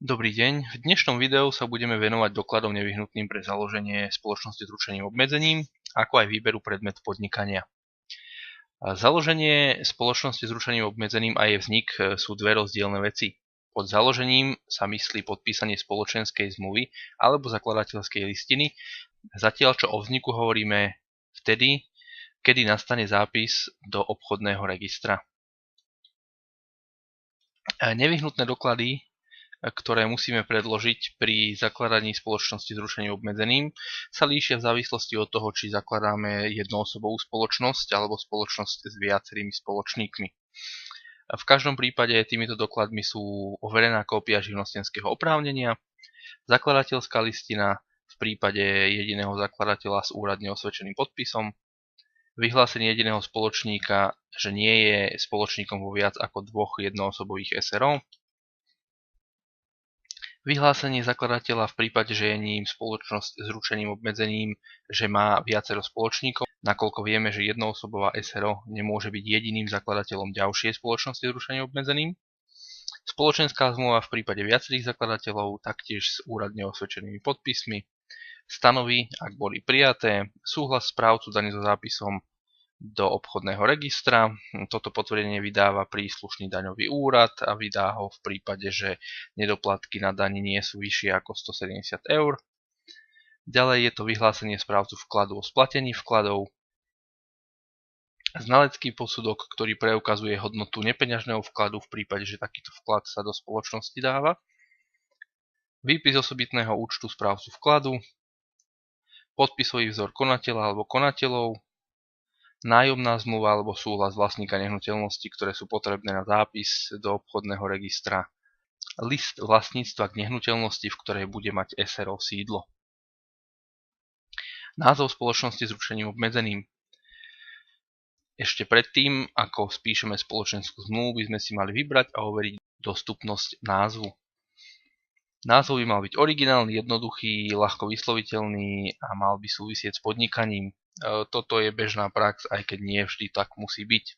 Dobrý deň, v dnešnom videu sa budeme venovať dokladom nevyhnutným pre založenie spoločnosti s ručením obmedzeným, ako aj výberu predmetu podnikania. Založenie spoločnosti s ručením obmedzeným a jej vznik sú dve rozdielne veci. Pod založením sa myslí podpísanie spoločenskej zmluvy alebo zakladateľskej listiny, zatiaľ čo o vzniku hovoríme vtedy, kedy nastane zápis do obchodného registra. Nevyhnutné doklady, ktoré musíme predložiť pri zakladaní spoločnosti s ručením obmedzeným, sa líšia v závislosti od toho, či zakladáme jednoosobovú spoločnosť alebo spoločnosť s viacerými spoločníkmi. V každom prípade týmito dokladmi sú overená kópia živnostenského oprávnenia, zakladateľská listina v prípade jediného zakladateľa s úradne osvedčeným podpisom, vyhlásenie jediného spoločníka, že nie je spoločníkom vo viac ako dvoch jednoosobových SRO, vyhlásenie zakladateľa v prípade, že je ním spoločnosť s ručením obmedzeným, že má viacero spoločníkov, nakoľko vieme, že jednoosobová SRO nemôže byť jediným zakladateľom ďalšej spoločnosti s ručením obmedzeným. Spoločenská zmluva v prípade viacerých zakladateľov, taktiež s úradne osvedčenými podpismi. Stanovy, ak boli prijaté, súhlas správcu daný so zápisom do obchodného registra. Toto potvrdenie vydáva príslušný daňový úrad a vydá ho v prípade, že nedoplatky na dani nie sú vyššie ako 170 eur. Ďalej je to vyhlásenie správcu vkladu o splatení vkladov, znalecký posudok, ktorý preukazuje hodnotu nepeňažného vkladu v prípade, že takýto vklad sa do spoločnosti dáva, výpis osobitného účtu správcu vkladu, podpisový vzor konateľa alebo konateľov, nájomná zmluva alebo súhlas vlastníka nehnuteľnosti, ktoré sú potrebné na zápis do obchodného registra, list vlastníctva k nehnuteľnosti, v ktorej bude mať SRO sídlo. Názov spoločnosti s ručením obmedzeným. Ešte predtým, ako spíšeme spoločenskú zmluvu, by sme si mali vybrať a overiť dostupnosť názvu. Názov by mal byť originálny, jednoduchý, ľahko vysloviteľný a mal by súvisieť s podnikaním. Toto je bežná prax, aj keď nie vždy tak musí byť.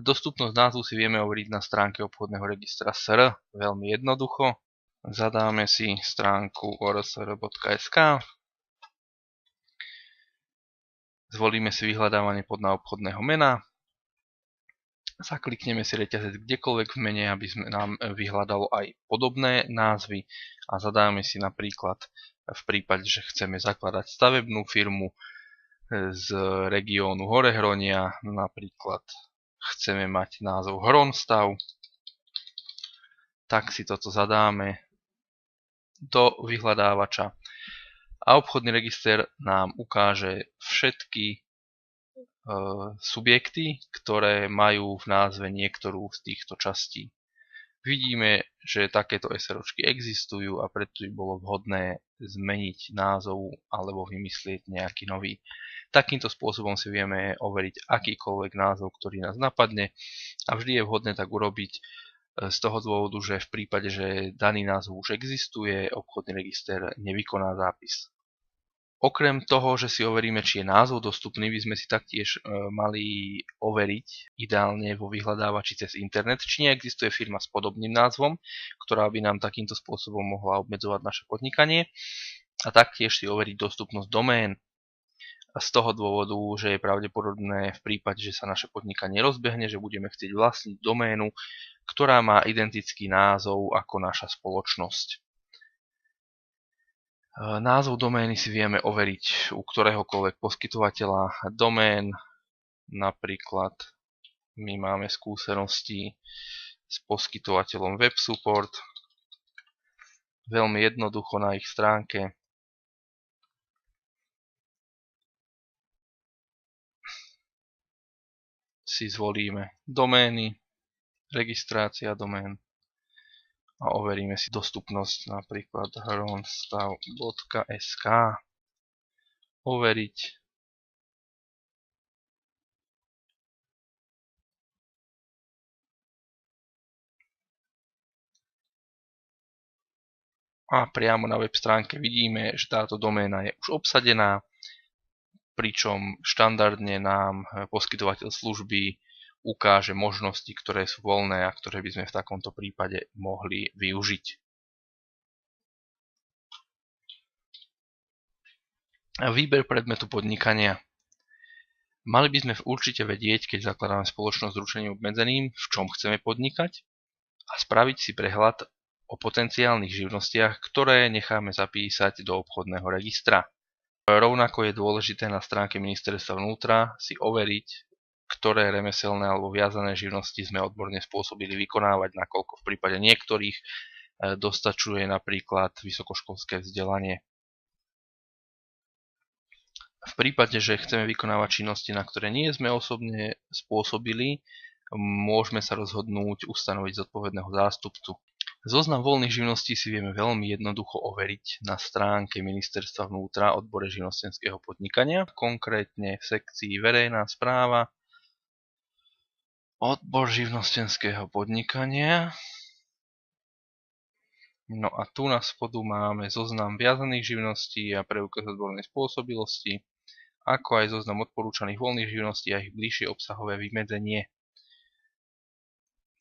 Dostupnosť názvu si vieme overiť na stránke obchodného registra SR, veľmi jednoducho. Zadáme si stránku orsr.sk, zvolíme si vyhľadávanie podľa obchodného mena, zaklikneme si reťazec kdekoľvek v mene, aby nám vyhľadalo aj podobné názvy a zadáme si napríklad v prípade, že chceme zakladať stavebnú firmu z regiónu Horehronia, napríklad chceme mať názov Hronstav, tak si toto zadáme do vyhľadávača a obchodný register nám ukáže všetky subjekty, ktoré majú v názve niektorú z týchto častí. Vidíme, že takéto SROčky existujú a preto by bolo vhodné zmeniť názov alebo vymyslieť nejaký nový. Takýmto spôsobom si vieme overiť akýkoľvek názov, ktorý nás napadne a vždy je vhodné tak urobiť z toho dôvodu, že v prípade, že daný názov už existuje, obchodný register nevykoná zápis. Okrem toho, že si overíme, či je názov dostupný, by sme si taktiež mali overiť ideálne vo vyhľadávači cez internet, či neexistuje firma s podobným názvom, ktorá by nám takýmto spôsobom mohla obmedzovať naše podnikanie, a taktiež si overiť dostupnosť domén. Z toho dôvodu, že je pravdepodobné v prípade, že sa naše podnikanie rozbehne, že budeme chcieť vlastniť doménu, ktorá má identický názov ako naša spoločnosť. Názov domény si vieme overiť u ktoréhokoľvek poskytovateľa domén. Napríklad my máme skúsenosti s poskytovateľom WebSupport. Veľmi jednoducho na ich stránke si zvolíme domény, registrácia domén a overíme si dostupnosť, napríklad hronstav.sk. Overiť. A priamo na web stránke vidíme, že táto doména je už obsadená, pričom štandardne nám poskytovateľ služby ukáže možnosti, ktoré sú voľné a ktoré by sme v takomto prípade mohli využiť. Výber predmetu podnikania. Mali by sme určite vedieť, keď zakladáme spoločnosť s ručením obmedzeným, v čom chceme podnikať a spraviť si prehľad o potenciálnych živnostiach, ktoré necháme zapísať do obchodného registra. Rovnako je dôležité na stránke Ministerstva vnútra si overiť, ktoré remeselné alebo viazané živnosti sme odborne spôsobili vykonávať, nakoľko v prípade niektorých dostačuje napríklad vysokoškolské vzdelanie. V prípade, že chceme vykonávať činnosti, na ktoré nie sme osobne spôsobili, môžeme sa rozhodnúť ustanoviť zodpovedného zástupcu. Zoznam voľných živností si vieme veľmi jednoducho overiť na stránke Ministerstva vnútra odbore živnostenského podnikania, konkrétne v sekcii verejná správa, odbor živnostenského podnikania. No a tu na spodu máme zoznam viazaných živností a preukaz odbornej spôsobilosti, ako aj zoznam odporúčaných voľných živností a ich bližšie obsahové vymedzenie.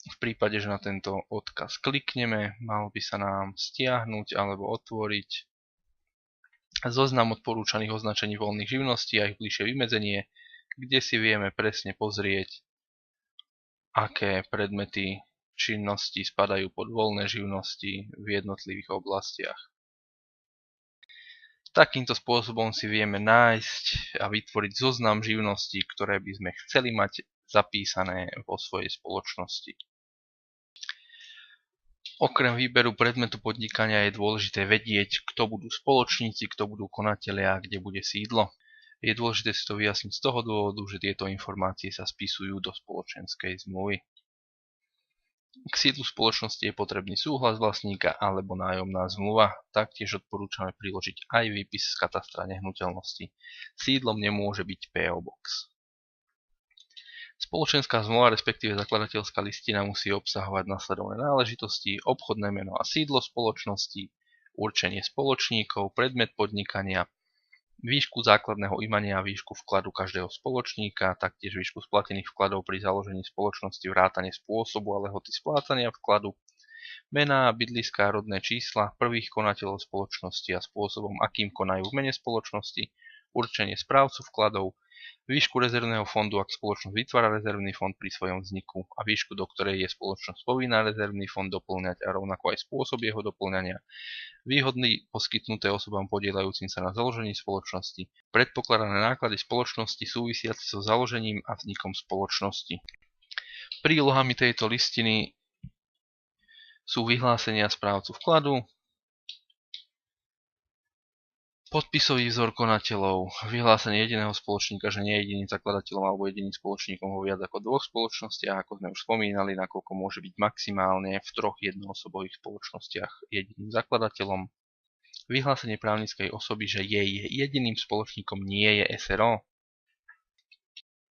V prípade, že na tento odkaz klikneme, mal by sa nám stiahnuť alebo otvoriť zoznam odporúčaných označení voľných živností a ich bližšie vymedzenie, kde si vieme presne pozrieť, aké predmety činnosti spadajú pod voľné živnosti v jednotlivých oblastiach. Takýmto spôsobom si vieme nájsť a vytvoriť zoznam živností, ktoré by sme chceli mať zapísané vo svojej spoločnosti. Okrem výberu predmetu podnikania je dôležité vedieť, kto budú spoločníci, kto budú konatelia a kde bude sídlo. Je dôležité si to vyjasniť z toho dôvodu, že tieto informácie sa spisujú do spoločenskej zmluvy. K sídlu spoločnosti je potrebný súhlas vlastníka alebo nájomná zmluva. Taktiež odporúčame priložiť aj výpis z katastra nehnuteľnosti. Sídlom nemôže byť PO Box. Spoločenská zmluva, respektíve zakladateľská listina musí obsahovať nasledovné náležitosti: obchodné meno a sídlo spoločnosti, určenie spoločníkov, predmet podnikania, výšku základného imania a výšku vkladu každého spoločníka, taktiež výšku splatených vkladov pri založení spoločnosti, vrátane spôsobu a lehoty splácania vkladu, mená, bydliská, rodné čísla prvých konateľov spoločnosti a spôsobom, akým konajú v mene spoločnosti, určenie správcu vkladov, výšku rezervného fondu, ak spoločnosť vytvára rezervný fond pri svojom vzniku a výšku, do ktorej je spoločnosť povinná rezervný fond doplňať a rovnako aj spôsob jeho doplňania, výhody poskytnuté osobám podieľajúcim sa na založení spoločnosti, predpokladané náklady spoločnosti súvisiace so založením a vznikom spoločnosti. Prílohami tejto listiny sú vyhlásenia správcu vkladu, podpisový vzor konateľov, vyhlásenie jediného spoločníka, že nie je jediným zakladateľom alebo jediným spoločníkom vo viac ako dvoch spoločnostiach, ako sme už spomínali, nakoľko môže byť maximálne v troch jednoosobových spoločnostiach jediným zakladateľom, vyhlásenie právnickej osoby, že je jediným spoločníkom, nie je SRO.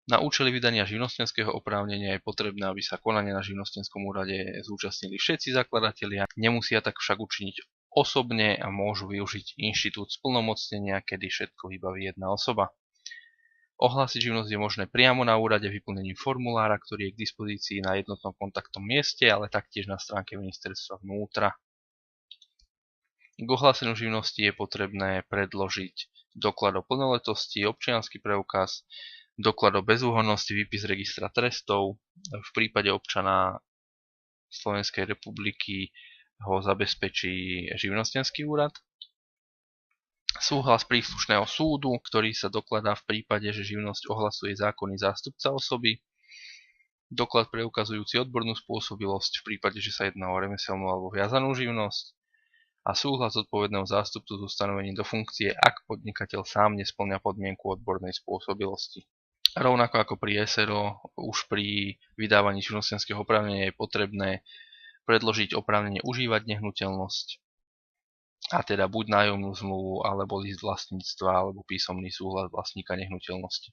Na účely vydania živnostenského oprávnenia je potrebné, aby sa konanie na živnostenskom úrade zúčastnili všetci zakladatelia, nemusia tak však učiniť osobne a môžu využiť inštitút splnomocnenia, kedy všetko vybaví jedna osoba. Ohlásiť živnosť je možné priamo na úrade vyplnením formulára, ktorý je k dispozícii na jednotnom kontaktnom mieste, ale taktiež na stránke Ministerstva vnútra. K ohláseniu živnosti je potrebné predložiť doklad o plnoletosti, občiansky preukaz, doklad o bezúhonnosti, výpis registra trestov. V prípade občana Slovenskej republiky ho zabezpečí živnostenský úrad. Súhlas príslušného súdu, ktorý sa dokladá v prípade, že živnosť ohlasuje zákonný zástupca osoby. Doklad preukazujúci odbornú spôsobilosť v prípade, že sa jedná o remeselnú alebo viazanú živnosť. A súhlas zodpovedného zástupcu s ustanovením do funkcie, ak podnikateľ sám nespĺňa podmienku odbornej spôsobilosti. Rovnako ako pri SRO, už pri vydávaní živnostenského oprávnenia je potrebné predložiť oprávnenie užívať nehnuteľnosť, a teda buď nájomnú zmluvu, alebo list vlastníctva, alebo písomný súhlas vlastníka nehnuteľnosti.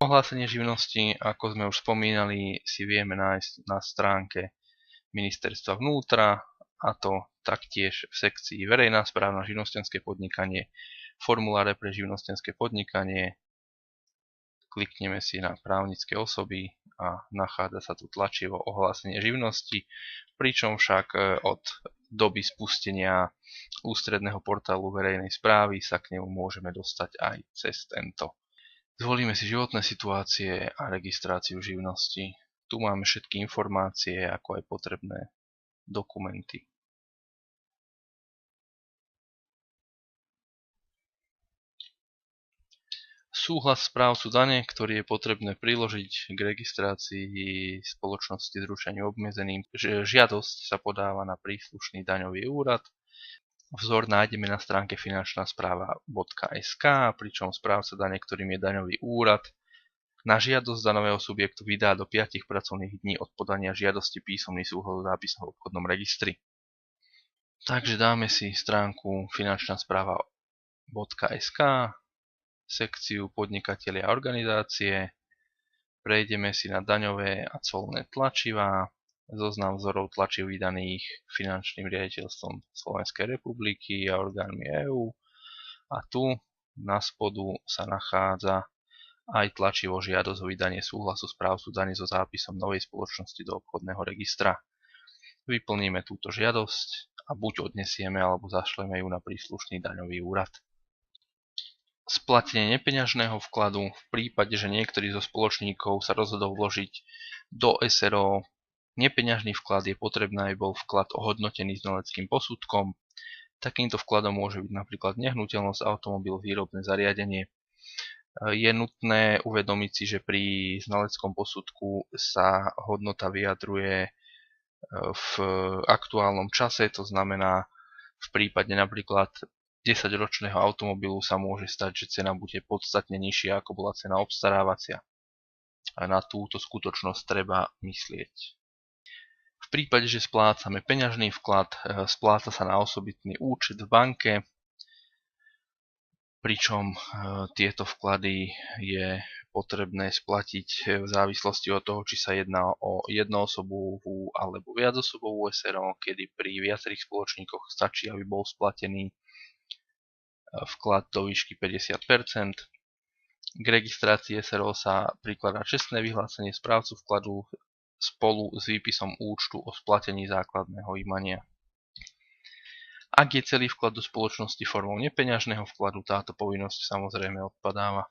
Ohlásenie živnosti, ako sme už spomínali, si vieme nájsť na stránke Ministerstva vnútra, a to taktiež v sekcii verejná správa na živnostenské podnikanie, formuláre pre živnostenské podnikanie. Klikneme si na právnické osoby a nachádza sa tu tlačivo ohlásenie živnosti, pričom však od doby spustenia ústredného portálu verejnej správy sa k nemu môžeme dostať aj cez tento. Zvolíme si životné situácie a registráciu živnosti. Tu máme všetky informácie, ako aj potrebné dokumenty. Súhlas správcu dane, ktorý je potrebné priložiť k registrácii spoločnosti s ručením obmedzeným. Žiadosť sa podáva na príslušný daňový úrad. Vzor nájdeme na stránke finančnaspráva.sk, pričom správca dane, ktorým je daňový úrad, na žiadosť daňového subjektu vydá do 5 pracovných dní od podania žiadosti písomný súhlas s zápisom v obchodnom registri. Takže dáme si stránku finančnaspráva.sk, sekciu podnikatelia a organizácie, prejdeme si na daňové a colné tlačivá, zoznam vzorov tlačiv vydaných finančným riaditeľstvom Slovenskej republiky a orgánmi EÚ a tu na spodu sa nachádza aj tlačivo žiadosť o vydanie súhlasu správcu dane so zápisom novej spoločnosti do obchodného registra. Vyplníme túto žiadosť a buď odnesieme alebo zašleme ju na príslušný daňový úrad. Splatenie nepeňažného vkladu v prípade, že niektorý zo spoločníkov sa rozhodol vložiť do SRO nepeňažný vklad, je potrebné, aby bol vklad ohodnotený znaleckým posudkom. Takýmto vkladom môže byť napríklad nehnuteľnosť, automobil, výrobné zariadenie. Je nutné uvedomiť si, že pri znaleckom posudku sa hodnota vyjadruje v aktuálnom čase, to znamená v prípade napríklad 10-ročného automobilu sa môže stať, že cena bude podstatne nižšia ako bola cena obstarávacia. A na túto skutočnosť treba myslieť. V prípade, že splácame peňažný vklad, spláca sa na osobitný účet v banke, pričom tieto vklady je potrebné splatiť v závislosti od toho, či sa jedná o jednoosobovú alebo viacosobovú SRO, kedy pri viacerých spoločníkoch stačí, aby bol splatený vklad do výšky 50%. K registrácii SRO sa prikladá čestné vyhlásenie správcu vkladu spolu s výpisom účtu o splatení základného imania. Ak je celý vklad do spoločnosti formou nepeňažného vkladu, táto povinnosť samozrejme odpadáva.